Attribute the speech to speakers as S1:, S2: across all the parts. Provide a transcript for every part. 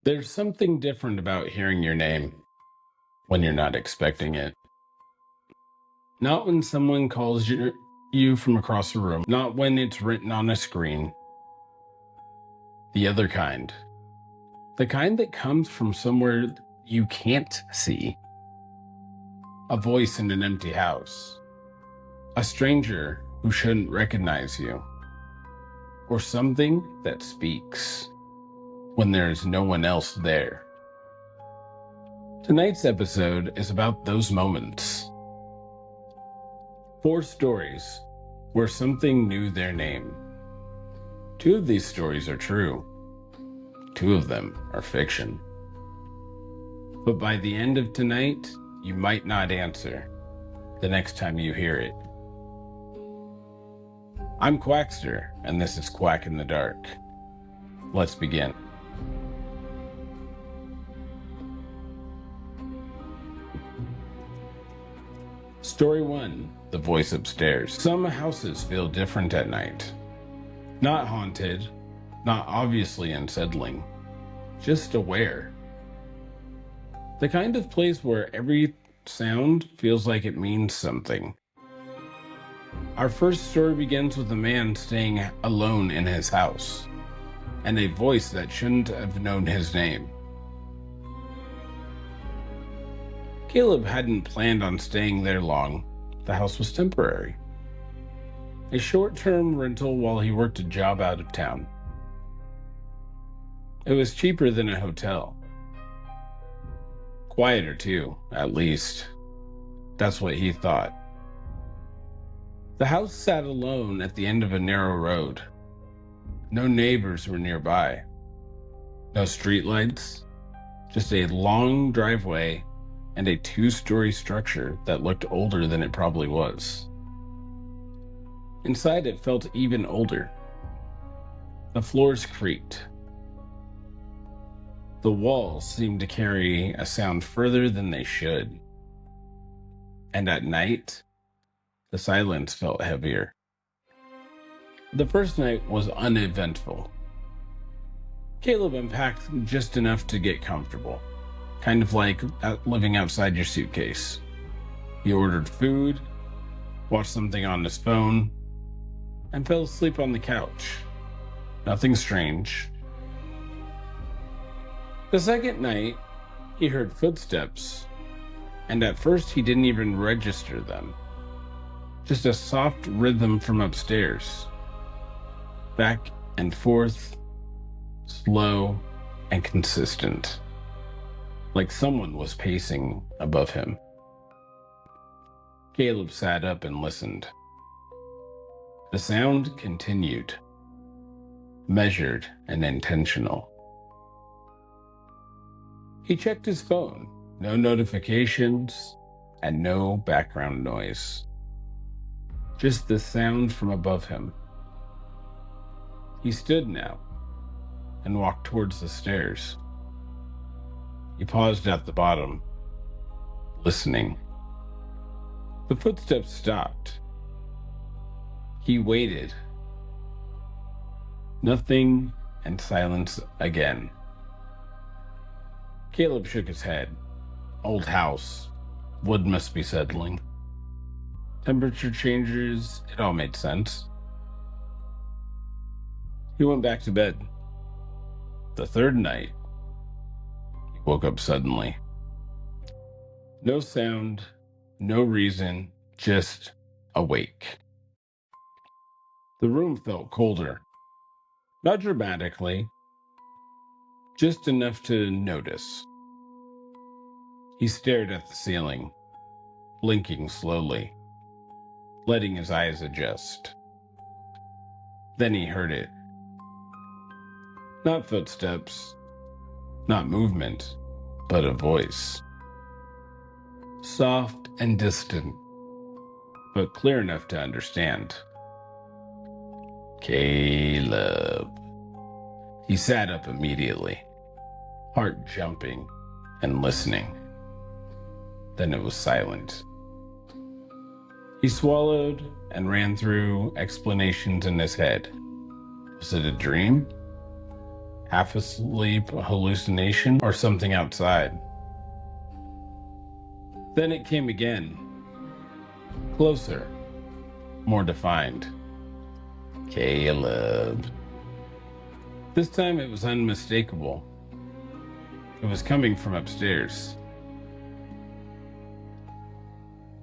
S1: There's something different about hearing your name when you're not expecting it. Not when someone calls you from across the room, not when it's written on a screen. The other kind. The kind that comes from somewhere you can't see. A voice in an empty house. A stranger who shouldn't recognize you. Or something that speaks when there's no one else there. Tonight's episode is about those moments. 4 stories where something knew their name. 2 of these stories are true. 2 of them are fiction. But by the end of tonight, you might not answer the next time you hear it. I'm Quackster, and this is Quack in the Dark. Let's begin. Story 1, The Voice Upstairs. Some houses feel different at night. Not haunted, not obviously unsettling, just aware. The kind of place where every sound feels like it means something. Our first story begins with a man staying alone in his house, and a voice that shouldn't have known his name. Caleb hadn't planned on staying there long. The house was temporary. A short-term rental while he worked a job out of town. It was cheaper than a hotel. Quieter too, at least. That's what he thought. The house sat alone at the end of a narrow road. No neighbors were nearby. No streetlights. Just a long driveway and a 2-story structure that looked older than it probably was. Inside it felt even older. The floors creaked. The walls seemed to carry a sound further than they should. And at night, the silence felt heavier. The first night was uneventful. Caleb unpacked just enough to get comfortable, kind of like living outside your suitcase. He ordered food, watched something on his phone, and fell asleep on the couch. Nothing strange. The second night, he heard footsteps, and at first he didn't even register them. Just a soft rhythm from upstairs. Back and forth, slow and consistent. Like someone was pacing above him. Caleb sat up and listened. The sound continued, measured and intentional. He checked his phone. No notifications and no background noise. Just the sound from above him. He stood now and walked towards the stairs. He paused at the bottom, listening. The footsteps stopped. He waited. Nothing, and silence again. Caleb shook his head. Old house. Wood must be settling. Temperature changes, it all made sense. He went back to bed. The third night, he woke up suddenly. No sound, no reason, just awake. The room felt colder. Not dramatically, just enough to notice. He stared at the ceiling, blinking slowly, letting his eyes adjust. Then he heard it. Not footsteps, not movement, but a voice. Soft and distant, but clear enough to understand. Caleb. He sat up immediately, heart jumping and listening. Then it was silent. He swallowed and ran through explanations in his head. Was it a dream? half asleep, a hallucination, or something outside. Then it came again. Closer. More defined. Caleb. This time it was unmistakable. It was coming from upstairs.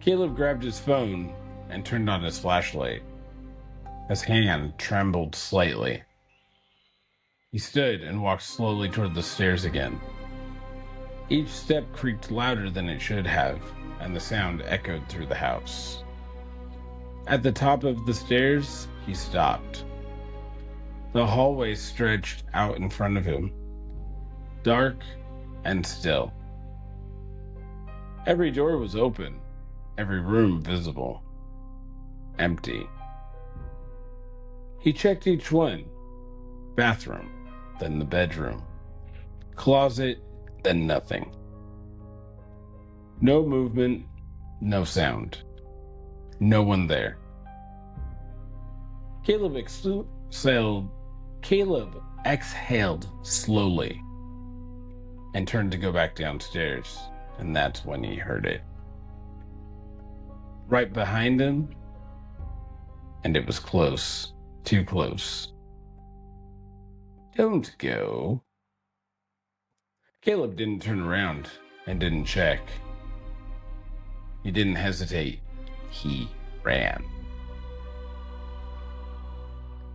S1: Caleb grabbed his phone and turned on his flashlight. His hand trembled slightly. He stood and walked slowly toward the stairs again. Each step creaked louder than it should have, and the sound echoed through the house. At the top of the stairs, he stopped. The hallway stretched out in front of him, dark and still. Every door was open, every room visible, empty. He checked each one. Bathroom, then the bedroom. Closet, then nothing. No movement, no sound. No one there. Caleb exhaled slowly and turned to go back downstairs, and that's when he heard it. Right behind him, and it was close, too close. Don't go. Caleb didn't turn around and didn't check. He didn't hesitate. He ran.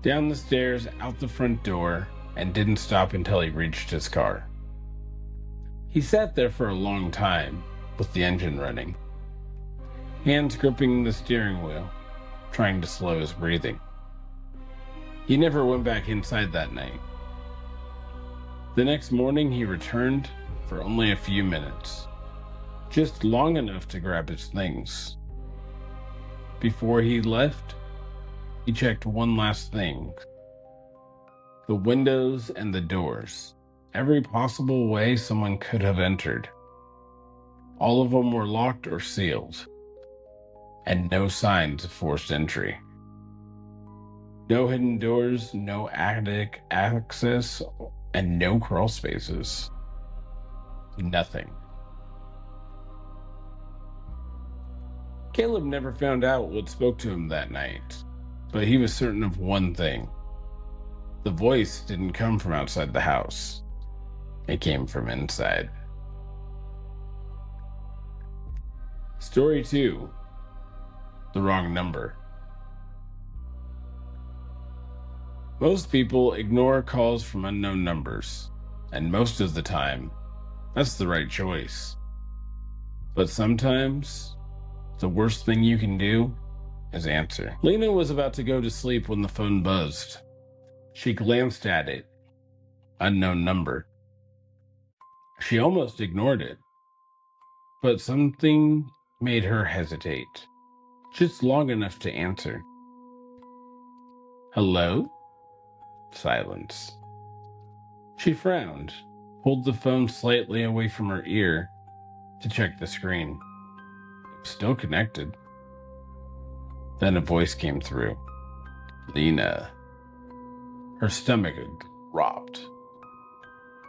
S1: Down the stairs, out the front door, and didn't stop until he reached his car. He sat there for a long time, with the engine running, hands gripping the steering wheel, trying to slow his breathing. He never went back inside that night. The next morning, he returned for only a few minutes, just long enough to grab his things. Before he left, he checked one last thing. The windows and the doors. Every possible way someone could have entered. All of them were locked or sealed, and no signs of forced entry. No hidden doors, no attic access, and no crawl spaces. Nothing. Caleb never found out what spoke to him that night, but he was certain of one thing. The voice didn't come from outside the house. It came from inside. Story 2. The wrong number. Most people ignore calls from unknown numbers, and most of the time, that's the right choice. But sometimes, the worst thing you can do is answer. Lena was about to go to sleep when the phone buzzed. She glanced at it. Unknown number. She almost ignored it, but something made her hesitate, just long enough to answer. Hello? Silence. She frowned, pulled the phone slightly away from her ear to check the screen. It was still connected. Then a voice came through. Lena. Her stomach dropped.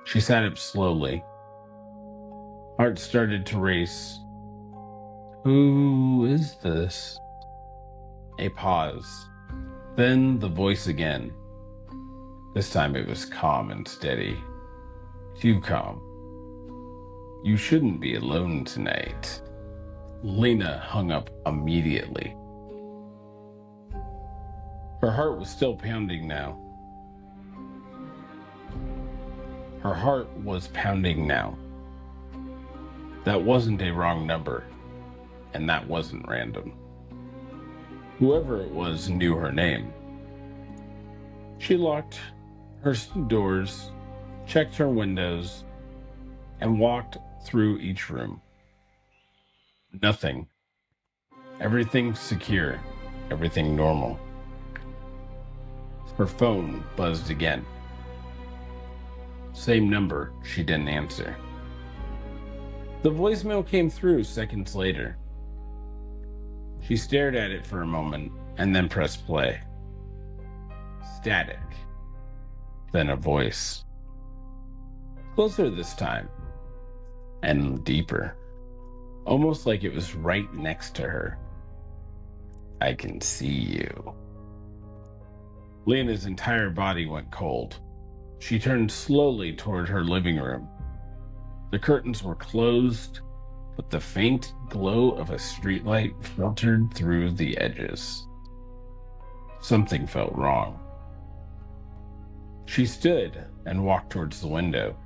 S1: She sat up slowly. Heart started to race. Who is this? A pause. Then the voice again. This time it was calm and steady. Too calm. You shouldn't be alone tonight. Lena hung up immediately. Her heart was still pounding now. Her heart was pounding now. That wasn't a wrong number, and that wasn't random. Whoever it was knew her name. She locked her doors, checked her windows, and walked through each room. Nothing. Everything secure, everything normal. Her phone buzzed again. Same number, she didn't answer. The voicemail came through seconds later. She stared at it for a moment and then pressed play. Static. Then a voice. Closer this time, and deeper, almost like it was right next to her. "I can see you." Lena's entire body went cold. She turned slowly toward her living room. The curtains were closed, but the faint glow of a streetlight filtered through the edges. Something felt wrong. She stood and walked towards the window.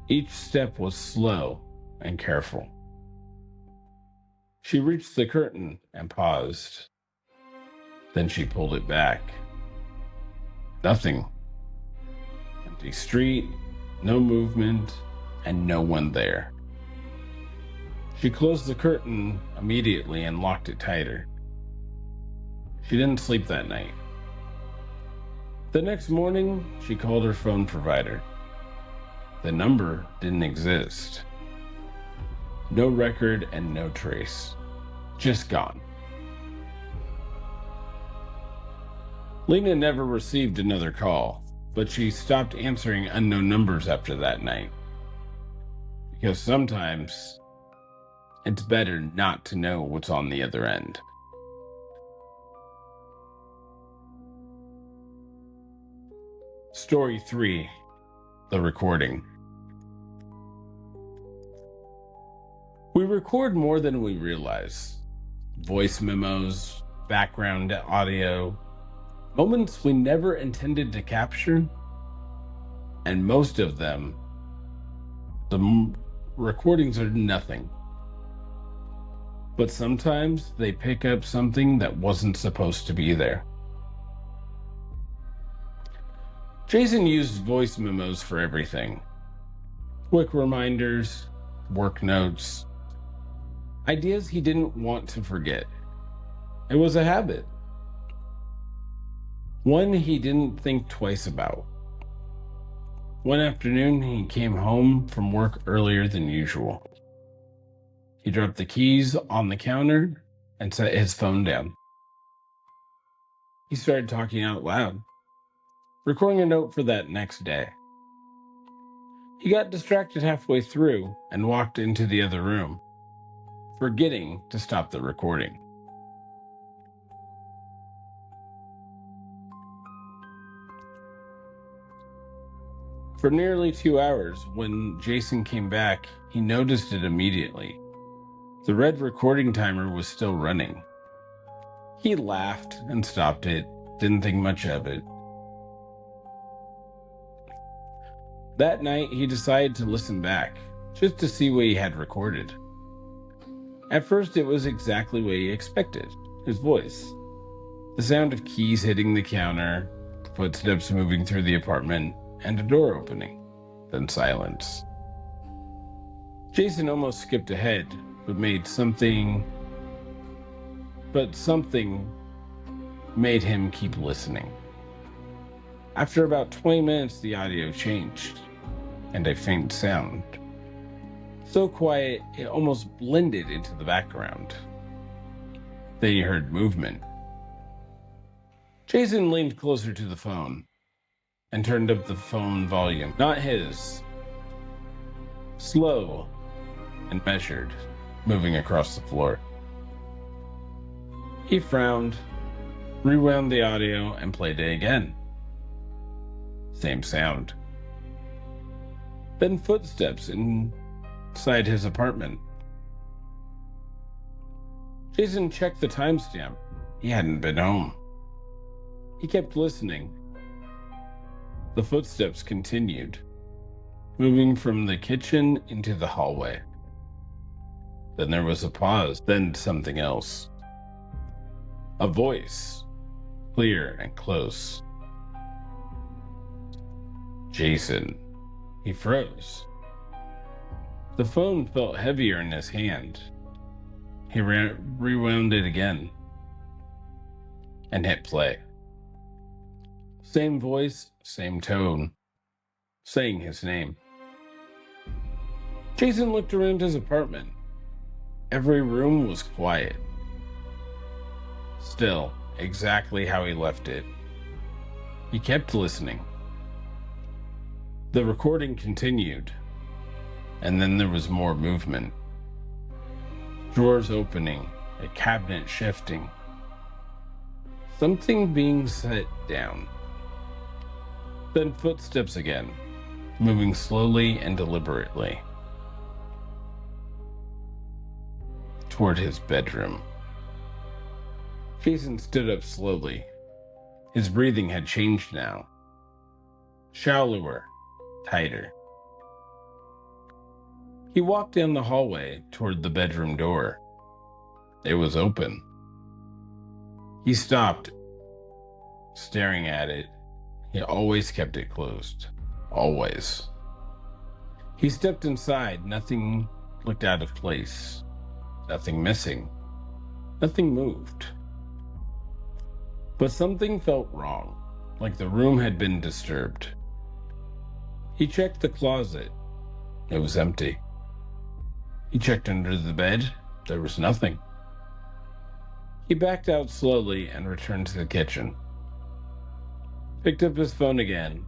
S1: Each step was slow and careful. She reached the curtain and paused. Then she pulled it back. Nothing. Empty street, no movement, and no one there. She closed the curtain immediately and locked it tighter. She didn't sleep that night. The next morning, she called her phone provider. The number didn't exist. No record and no trace. Just gone. Lena never received another call, but she stopped answering unknown numbers after that night. Because sometimes it's better not to know what's on the other end. Story 3. The recording. We record more than we realize. Voice memos, background audio, moments we never intended to capture, and most of them, the recordings are nothing. But sometimes they pick up something that wasn't supposed to be there. Jason used voice memos for everything. Quick reminders, work notes, ideas he didn't want to forget. It was a habit. One he didn't think twice about. One afternoon, he came home from work earlier than usual. He dropped the keys on the counter and set his phone down. He started talking out loud, recording a note for that next day. He got distracted halfway through and walked into the other room, forgetting to stop the recording. For nearly 2 hours, when Jason came back, he noticed it immediately. The red recording timer was still running. He laughed and stopped it, didn't think much of it. That night, he decided to listen back, just to see what he had recorded. At first, it was exactly what he expected, his voice. The sound of keys hitting the counter, footsteps moving through the apartment, and a door opening, then silence. Jason almost skipped ahead, but something made him keep listening. After about 20 minutes, the audio changed, and a faint sound. So quiet, it almost blended into the background. Then he heard movement. Jason leaned closer to the phone and turned up the phone volume. Not his. Slow and measured, moving across the floor. He frowned, rewound the audio, and played it again. Same sound. Then footsteps inside his apartment. Jason checked the timestamp. He hadn't been home. He kept listening. The footsteps continued, moving from the kitchen into the hallway. Then there was a pause, then something else. A voice, clear and close. "Jason." He froze. The phone felt heavier in his hand. He rewound it again and hit play. Same voice, same tone, saying his name. Jason looked around his apartment. Every room was quiet. Still, exactly how he left it. He kept listening. The recording continued, and then there was more movement. Drawers opening, a cabinet shifting. Something being set down. Then footsteps again, moving slowly and deliberately toward his bedroom. Jason stood up slowly. His breathing had changed now. Shallower, tighter. He walked down the hallway toward the bedroom door. It was open. He stopped, staring at it. He always kept it closed. Always. He stepped inside. Nothing looked out of place. Nothing missing. Nothing moved. But something felt wrong, like the room had been disturbed. He checked the closet. It was empty. He checked under the bed. There was nothing. He backed out slowly and returned to the kitchen. Picked up his phone again,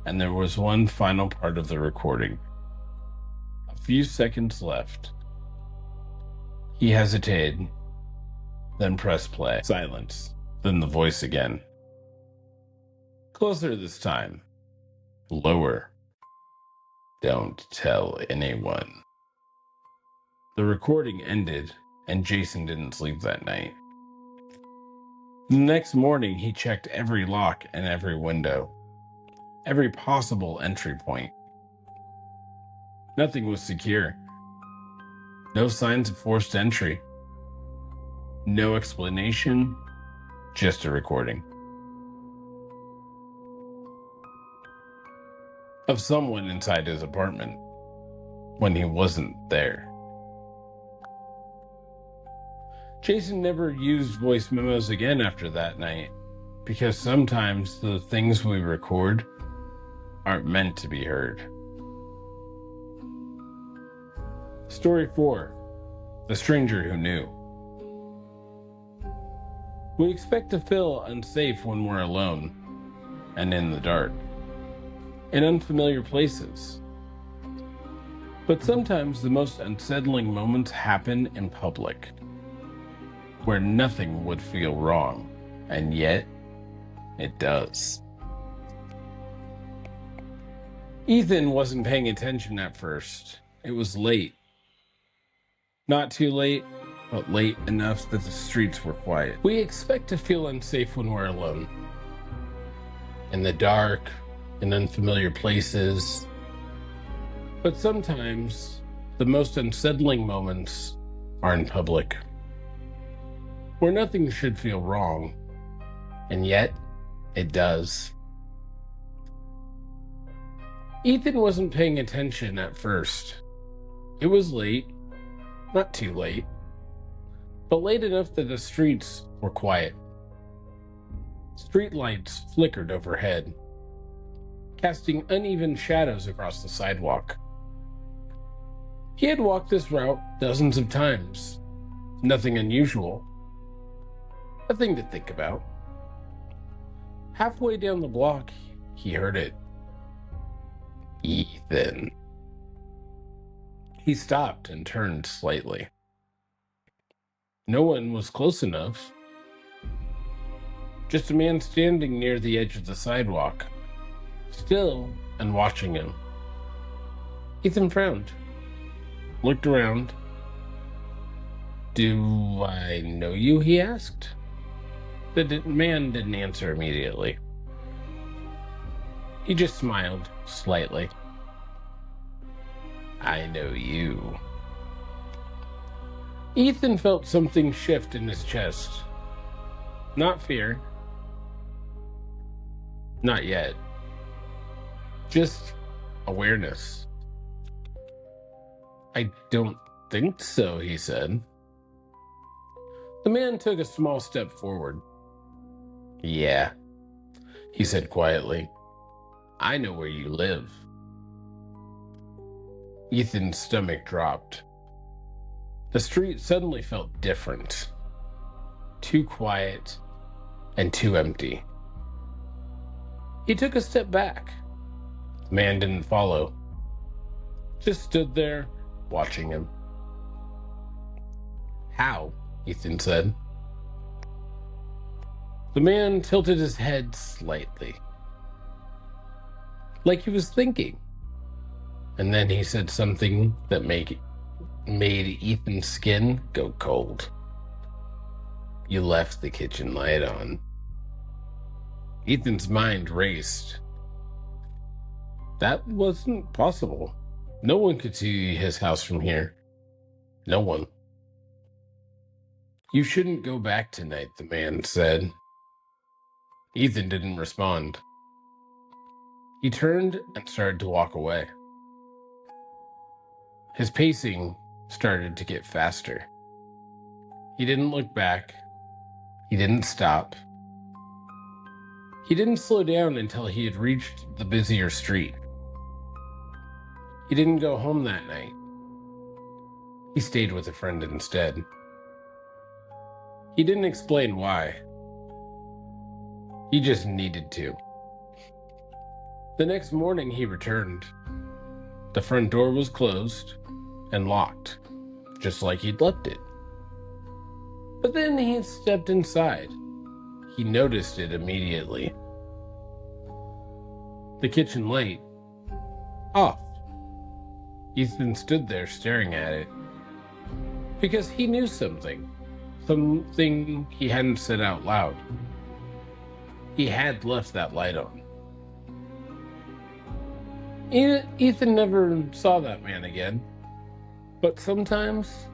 S1: and there was one final part of the recording. A few seconds left. He hesitated, then pressed play. Silence. Then the voice again. Closer this time. Lower. Don't tell anyone. The recording ended, and Jason didn't sleep that night. The next morning, he checked every lock and every window, every possible entry point. Nothing was secure. No signs of forced entry. No explanation, just a recording of someone inside his apartment when he wasn't there. Jason never used voice memos again after that night, because sometimes the things we record aren't meant to be heard. Story 4. The Stranger Who Knew. We expect to feel unsafe when we're alone and in the dark, in unfamiliar places. But sometimes the most unsettling moments happen in public, where nothing would feel wrong, and yet it does. Ethan wasn't paying attention at first. It was late. Not too late, but late enough that the streets were quiet. We expect to feel unsafe when we're alone, in the dark, in unfamiliar places. But sometimes the most unsettling moments are in public, where nothing should feel wrong, and yet it does. Ethan wasn't paying attention at first. It was late, not too late, but late enough that the streets were quiet. Street lights flickered overhead, casting uneven shadows across the sidewalk. He had walked this route dozens of times. Nothing unusual. Nothing to think about. Halfway down the block, he heard it. Ethan. He stopped and turned slightly. No one was close enough. Just a man standing near the edge of the sidewalk, still and watching him. Ethan frowned, looked around. "Do I know you?" he asked. The man didn't answer immediately. He just smiled slightly. "I know you." Ethan felt something shift in his chest. Not fear. Not yet. Just awareness. "I don't think so," he said. The man took a small step forward. "Yeah," he said quietly. "I know where you live." Ethan's stomach dropped. The street suddenly felt different. Too quiet and too empty. He took a step back. The man didn't follow, just stood there watching him. "How?" Ethan said. The man tilted his head slightly, like he was thinking. And then he said something that made Ethan's skin go cold. "You left the kitchen light on." Ethan's mind raced. That wasn't possible. No one could see his house from here. No one. "You shouldn't go back tonight," the man said. Ethan didn't respond. He turned and started to walk away. His pacing started to get faster. He didn't look back. He didn't stop. He didn't slow down until he had reached the busier street. He didn't go home that night. He stayed with a friend instead. He didn't explain why. He just needed to. The next morning he returned. The front door was closed and locked, just like he'd left it. But then he stepped inside. He noticed it immediately. The kitchen light off. Ethan stood there staring at it because he knew something he hadn't said out loud. He had left that light on. Ethan never saw that man again, but sometimes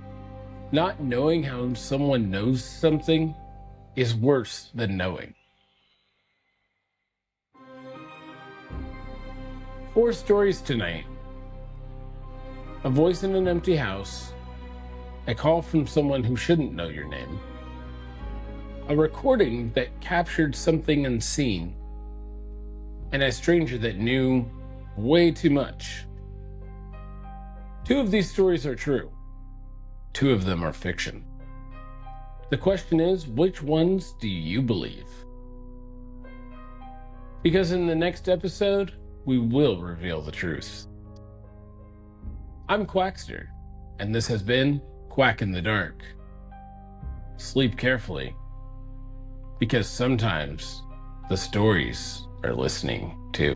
S1: not knowing how someone knows something is worse than knowing. 4 stories tonight. A voice in an empty house. A call from someone who shouldn't know your name. A recording that captured something unseen. And a stranger that knew way too much. 2 of these stories are true. 2 of them are fiction. The question is, which ones do you believe? Because in the next episode, we will reveal the truth. I'm Quackster, and this has been Quack in the Dark. Sleep carefully, because sometimes the stories are listening too.